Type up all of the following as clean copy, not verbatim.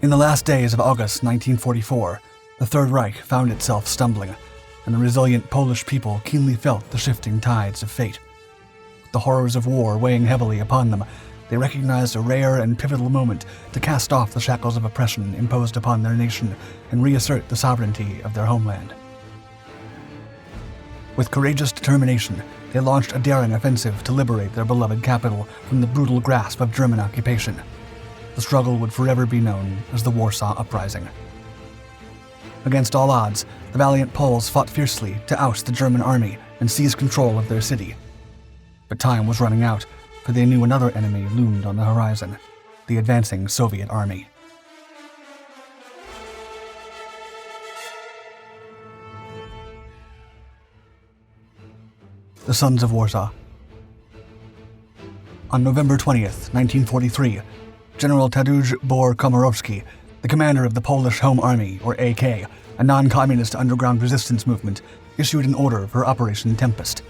In the last days of August 1944, the Third Reich found itself stumbling, and the resilient Polish people keenly felt the shifting tides of fate. With the horrors of war weighing heavily upon them, they recognized a rare and pivotal moment to cast off the shackles of oppression imposed upon their nation and reassert the sovereignty of their homeland. With courageous determination, they launched a daring offensive to liberate their beloved capital from the brutal grasp of German occupation. The struggle would forever be known as the Warsaw Uprising. Against all odds, the valiant Poles fought fiercely to oust the German army and seize control of their city. But time was running out, for they knew another enemy loomed on the horizon, the advancing Soviet army. The Sons of Warsaw. On November 20th, 1943, General Tadeusz Komorowski, the commander of the Polish Home Army, or AK, a non-communist underground resistance movement, issued an order for Operation Tempest.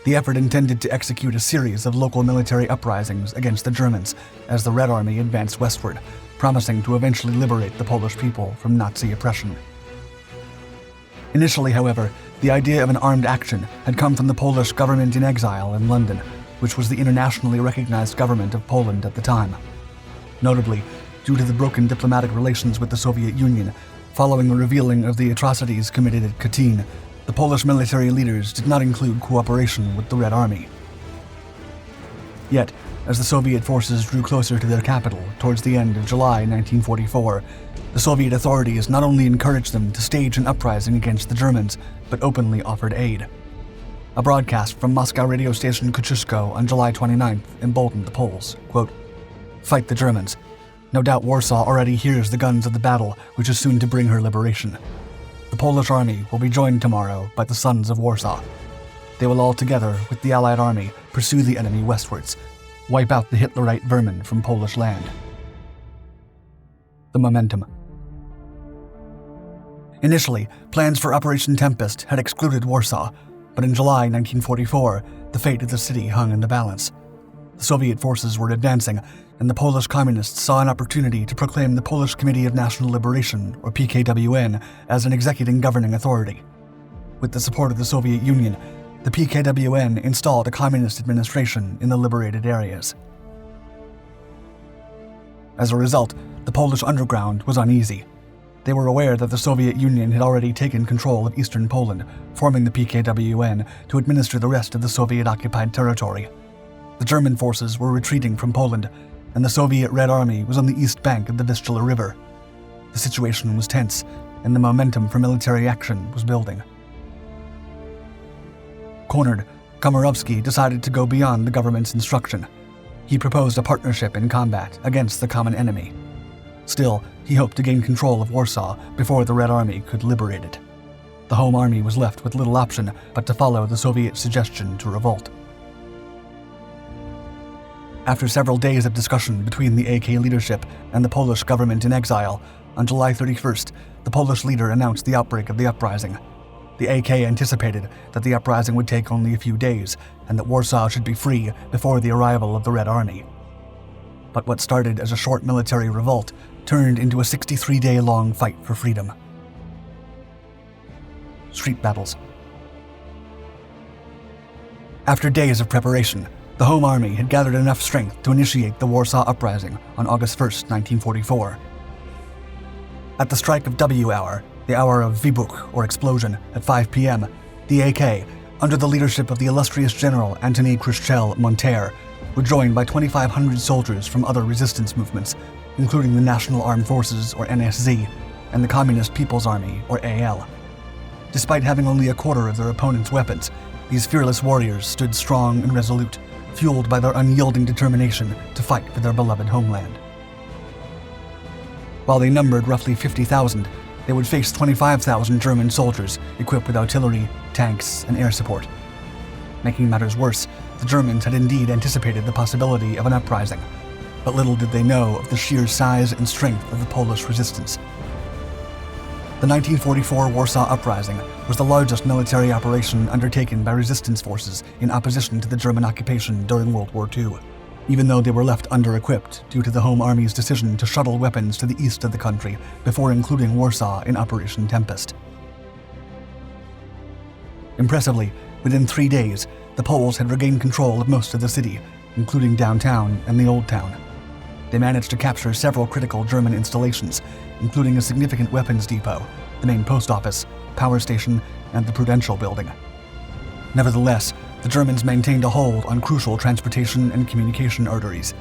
The effort intended to execute a series of local military uprisings against the Germans as the Red Army advanced westward, promising to eventually liberate the Polish people from Nazi oppression. Initially, however, the idea of an armed action had come from the Polish government in exile in London, which was the internationally recognized government of Poland at the time. Notably, due to the broken diplomatic relations with the Soviet Union, following the revealing of the atrocities committed at Katyn, the Polish military leaders did not include cooperation with the Red Army. Yet, as the Soviet forces drew closer to their capital towards the end of July 1944, the Soviet authorities not only encouraged them to stage an uprising against the Germans, but openly offered aid. A broadcast from Moscow radio station Kosciuszko on July 29th emboldened the Poles, quote, "Fight the Germans. No doubt Warsaw already hears the guns of the battle which is soon to bring her liberation. The Polish army will be joined tomorrow by the Sons of Warsaw. They will all together with the Allied army pursue the enemy westwards, wipe out the Hitlerite vermin from Polish land." The momentum. Initially, plans for Operation Tempest had excluded Warsaw, but in July 1944, the fate of the city hung in the balance. The Soviet forces were advancing, and the Polish communists saw an opportunity to proclaim the Polish Committee of National Liberation, or PKWN, as an executing governing authority. With the support of the Soviet Union, the PKWN installed a communist administration in the liberated areas. As a result, the Polish underground was uneasy. They were aware that the Soviet Union had already taken control of eastern Poland, forming the PKWN to administer the rest of the Soviet-occupied territory. The German forces were retreating from Poland, and the Soviet Red Army was on the east bank of the Vistula River. The situation was tense, and the momentum for military action was building. Cornered, Komorowski decided to go beyond the government's instruction. He proposed a partnership in combat against the common enemy. Still, he hoped to gain control of Warsaw before the Red Army could liberate it. The Home Army was left with little option but to follow the Soviet suggestion to revolt. After several days of discussion between the AK leadership and the Polish government in exile, on July 31st, the Polish leader announced the outbreak of the uprising. The AK anticipated that the uprising would take only a few days and that Warsaw should be free before the arrival of the Red Army. But what started as a short military revolt turned into a 63-day-long fight for freedom. Street battles. After days of preparation, the Home Army had gathered enough strength to initiate the Warsaw Uprising on August 1st, 1944. At the strike of W hour, the hour of wybuch, or explosion, at 5 p.m., the AK, under the leadership of the illustrious General Antoni Krzysztof, were joined by 2,500 soldiers from other resistance movements, including the National Armed Forces, or NSZ, and the Communist People's Army, or AL. Despite having only a quarter of their opponent's weapons, these fearless warriors stood strong and resolute, fueled by their unyielding determination to fight for their beloved homeland. While they numbered roughly 50,000, they would face 25,000 German soldiers equipped with artillery, tanks, and air support. Making matters worse, the Germans had indeed anticipated the possibility of an uprising, but little did they know of the sheer size and strength of the Polish resistance. The 1944 Warsaw Uprising was the largest military operation undertaken by resistance forces in opposition to the German occupation during World War II. even though they were left under-equipped due to the Home Army's decision to shuttle weapons to the east of the country before including Warsaw in Operation Tempest. Impressively, within 3 days, the Poles had regained control of most of the city, including downtown and the Old Town. They managed to capture several critical German installations, including a significant weapons depot, the main post office, power station, and the Prudential Building. Nevertheless, the Germans maintained a hold on crucial transportation and communication arteries,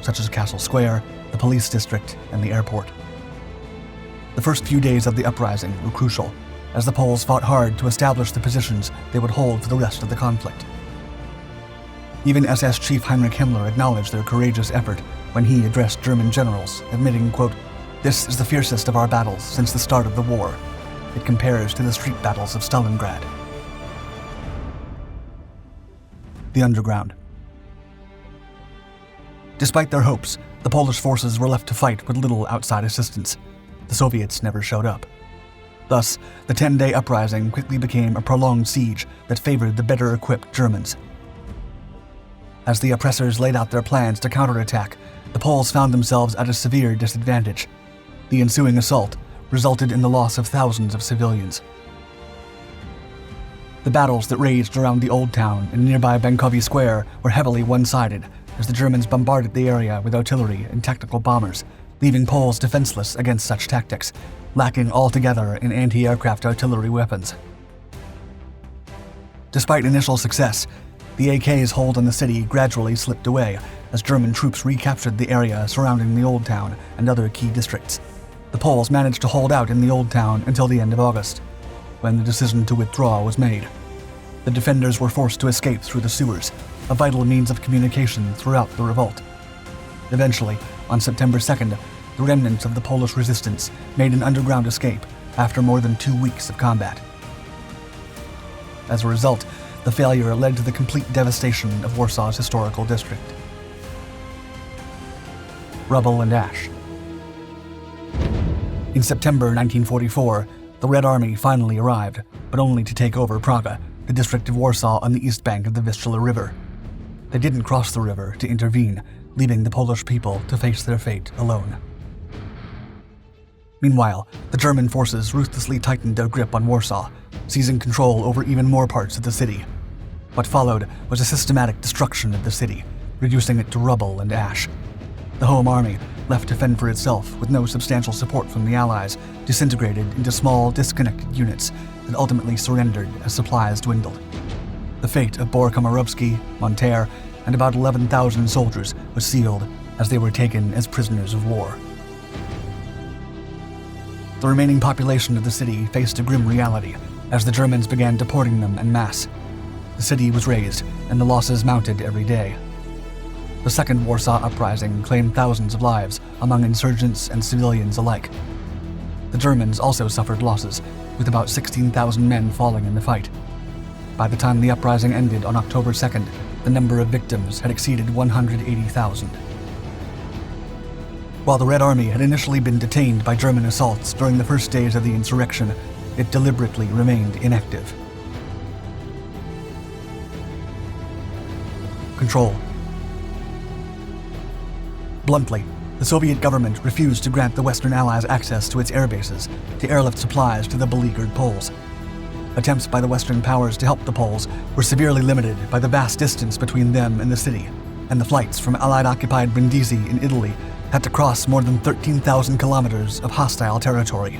such as Castle Square, the police district, and the airport. The first few days of the uprising were crucial, as the Poles fought hard to establish the positions they would hold for the rest of the conflict. Even SS Chief Heinrich Himmler acknowledged their courageous effort when he addressed German generals, admitting, quote, "This is the fiercest of our battles since the start of the war. It compares to the street battles of Stalingrad." The underground. Despite their hopes, the Polish forces were left to fight with little outside assistance. The Soviets never showed up. Thus, the 10-day uprising quickly became a prolonged siege that favored the better-equipped Germans. As the oppressors laid out their plans to counterattack, the Poles found themselves at a severe disadvantage. The ensuing assault resulted in the loss of thousands of civilians. The battles that raged around the Old Town and nearby Bankowy Square were heavily one-sided, as the Germans bombarded the area with artillery and tactical bombers, leaving Poles defenseless against such tactics, lacking altogether in anti-aircraft artillery weapons. Despite initial success, the AK's hold on the city gradually slipped away as German troops recaptured the area surrounding the Old Town and other key districts. The Poles managed to hold out in the Old Town until the end of August, when the decision to withdraw was made. The defenders were forced to escape through the sewers, a vital means of communication throughout the revolt. Eventually, on September 2nd, the remnants of the Polish resistance made an underground escape after more than 2 weeks of combat. As a result, the failure led to the complete devastation of Warsaw's historical district. Rubble and ash. In September 1944, the Red Army finally arrived, but only to take over Praga, the district of Warsaw on the east bank of the Vistula River. They didn't cross the river to intervene, leaving the Polish people to face their fate alone. Meanwhile, the German forces ruthlessly tightened their grip on Warsaw, seizing control over even more parts of the city. What followed was a systematic destruction of the city, reducing it to rubble and ash. The Home Army, left to fend for itself with no substantial support from the Allies, disintegrated into small, disconnected units that ultimately surrendered as supplies dwindled. The fate of Bohr-Komorowski, Monterre, and about 11,000 soldiers was sealed as they were taken as prisoners of war. The remaining population of the city faced a grim reality as the Germans began deporting them en masse. The city was razed, and the losses mounted every day. The Second Warsaw Uprising claimed thousands of lives among insurgents and civilians alike. The Germans also suffered losses, with about 16,000 men falling in the fight. By the time the uprising ended on October 2nd, the number of victims had exceeded 180,000. While the Red Army had initially been detained by German assaults during the first days of the insurrection, it deliberately remained inactive. Control. Bluntly, the Soviet government refused to grant the Western Allies access to its air bases to airlift supplies to the beleaguered Poles. Attempts by the Western powers to help the Poles were severely limited by the vast distance between them and the city, and the flights from Allied-occupied Brindisi in Italy had to cross more than 13,000 kilometers of hostile territory.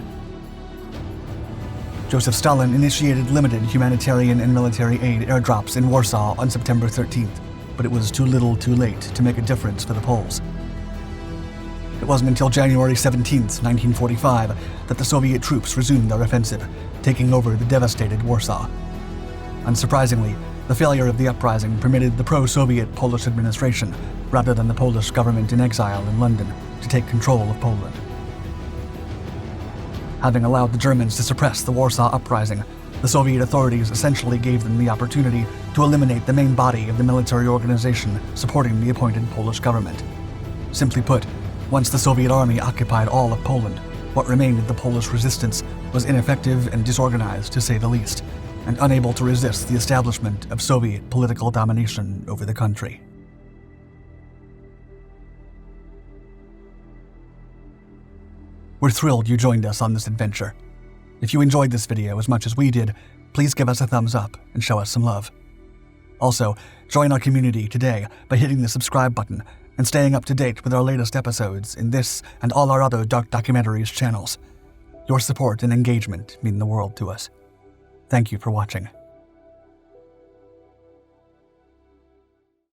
Joseph Stalin initiated limited humanitarian and military aid airdrops in Warsaw on September 13th, but it was too little too late to make a difference for the Poles. It wasn't until January 17, 1945, that the Soviet troops resumed their offensive, taking over the devastated Warsaw. Unsurprisingly, the failure of the uprising permitted the pro-Soviet Polish administration, rather than the Polish government in exile in London, to take control of Poland. Having allowed the Germans to suppress the Warsaw Uprising, the Soviet authorities essentially gave them the opportunity to eliminate the main body of the military organization supporting the appointed Polish government. Simply put, once the Soviet army occupied all of Poland, what remained of the Polish resistance was ineffective and disorganized, to say the least, and unable to resist the establishment of Soviet political domination over the country. We're thrilled you joined us on this adventure. If you enjoyed this video as much as we did, please give us a thumbs up and show us some love. Also, join our community today by hitting the subscribe button and staying up to date with our latest episodes in this and all our other Dark Documentaries channels. Your support and engagement mean the world to us. Thank you for watching.